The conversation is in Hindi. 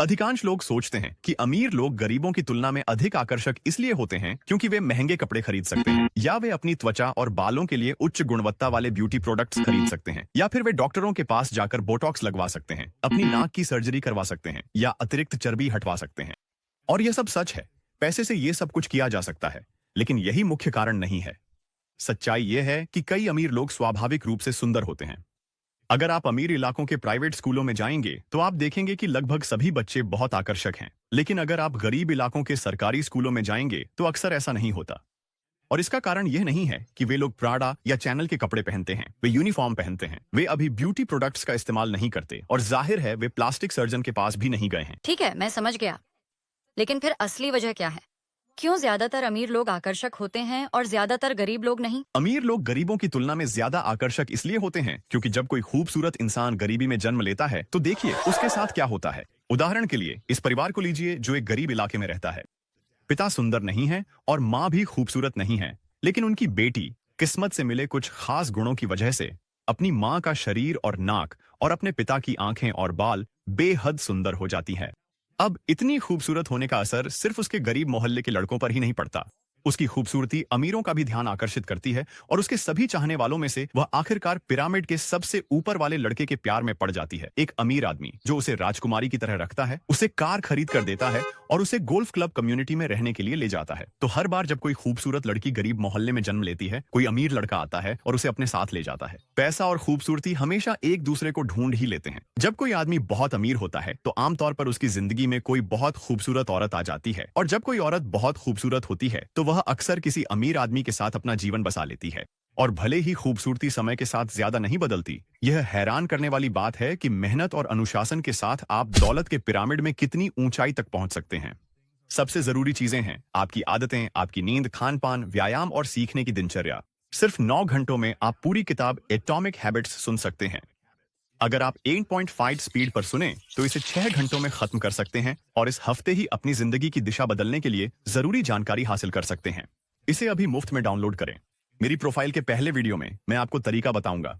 अधिकांश लोग सोचते हैं कि अमीर लोग गरीबों की तुलना में अधिक आकर्षक इसलिए होते हैं क्योंकि वे महंगे कपड़े खरीद सकते हैं, या वे अपनी त्वचा और बालों के लिए उच्च गुणवत्ता वाले ब्यूटी प्रोडक्ट्स खरीद सकते हैं, या फिर वे डॉक्टरों के पास जाकर बोटॉक्स लगवा सकते हैं, अपनी नाक की सर्जरी करवा सकते हैं, या अतिरिक्त चर्बी हटवा सकते हैं। और यह सब सच है, पैसे से यह सब कुछ किया जा सकता है, लेकिन यही मुख्य कारण नहीं है। सच्चाई यह है कि कई अमीर लोग स्वाभाविक रूप से सुंदर होते हैं। अगर आप अमीर इलाकों के प्राइवेट स्कूलों में जाएंगे तो आप देखेंगे कि लगभग सभी बच्चे बहुत आकर्षक हैं, लेकिन अगर आप गरीब इलाकों के सरकारी स्कूलों में जाएंगे तो अक्सर ऐसा नहीं होता। और इसका कारण यह नहीं है कि वे लोग प्राडा या चैनल के कपड़े पहनते हैं, वे यूनिफॉर्म पहनते हैं, वे अभी ब्यूटी प्रोडक्ट्स का इस्तेमाल नहीं करते, और जाहिर है वे प्लास्टिक सर्जन के पास भी नहीं गए हैं। ठीक है, मैं समझ गया, लेकिन फिर असली वजह क्या है? क्यों ज्यादातर अमीर लोग आकर्षक होते हैं और ज्यादातर गरीब लोग नहीं? अमीर लोग गरीबों की तुलना में ज्यादा आकर्षक इसलिए होते हैं क्योंकि जब कोई खूबसूरत इंसान गरीबी में जन्म लेता है तो देखिए उसके साथ क्या होता है। उदाहरण के लिए इस परिवार को लीजिए जो एक गरीब इलाके में रहता है। पिता सुंदर नहीं है और माँ भी खूबसूरत नहीं है, लेकिन उनकी बेटी किस्मत से मिले कुछ खास गुणों की वजह से अपनी माँ का शरीर और नाक और अपने पिता की आंखें और बाल बेहद सुंदर हो जाती है। अब इतनी खूबसूरत होने का असर सिर्फ उसके गरीब मोहल्ले के लड़कों पर ही नहीं पड़ता, उसकी खूबसूरती अमीरों का भी ध्यान आकर्षित करती है और उसके सभी चाहने वालों में से वह आखिरकार पिरामिड के सबसे ऊपर वाले लड़के के प्यार में पड़ जाती है। एक अमीर आदमी जो उसे राजकुमारी की तरह रखता है, उसे कार खरीद कर देता है और उसे गोल्फ क्लब कम्युनिटी में रहने के लिए ले जाता है। तो हर बार जब कोई खूबसूरत लड़की गरीब मोहल्ले में जन्म लेती है, कोई अमीर लड़का आता है और उसे अपने साथ ले जाता है। पैसा और खूबसूरती हमेशा एक दूसरे को ढूंढ ही लेते हैं। जब कोई आदमी बहुत अमीर होता है तो आमतौर पर उसकी जिंदगी में कोई बहुत खूबसूरत औरत आ जाती है, और जब कोई औरत बहुत खूबसूरत होती है तो वह अक्सर किसी अमीर आदमी के साथ अपना जीवन बसा लेती है। और भले ही खूबसूरती समय के साथ ज्यादा नहीं बदलती, यह हैरान करने वाली बात है कि मेहनत और अनुशासन के साथ आप दौलत के पिरामिड में कितनी ऊंचाई तक पहुंच सकते हैं। सबसे जरूरी चीजें हैं आपकी आदतें, आपकी नींद, खान पान, व्यायाम और सीखने की दिनचर्या। सिर्फ 9 घंटों में आप पूरी किताब एटॉमिक हैबिट्स सुन सकते हैं। अगर आप 8.5 स्पीड पर सुने तो इसे 6 घंटों में खत्म कर सकते हैं, और इस हफ्ते ही अपनी जिंदगी की दिशा बदलने के लिए जरूरी जानकारी हासिल कर सकते हैं। इसे अभी मुफ्त में डाउनलोड करें। मेरी प्रोफाइल के पहले वीडियो में मैं आपको तरीका बताऊंगा।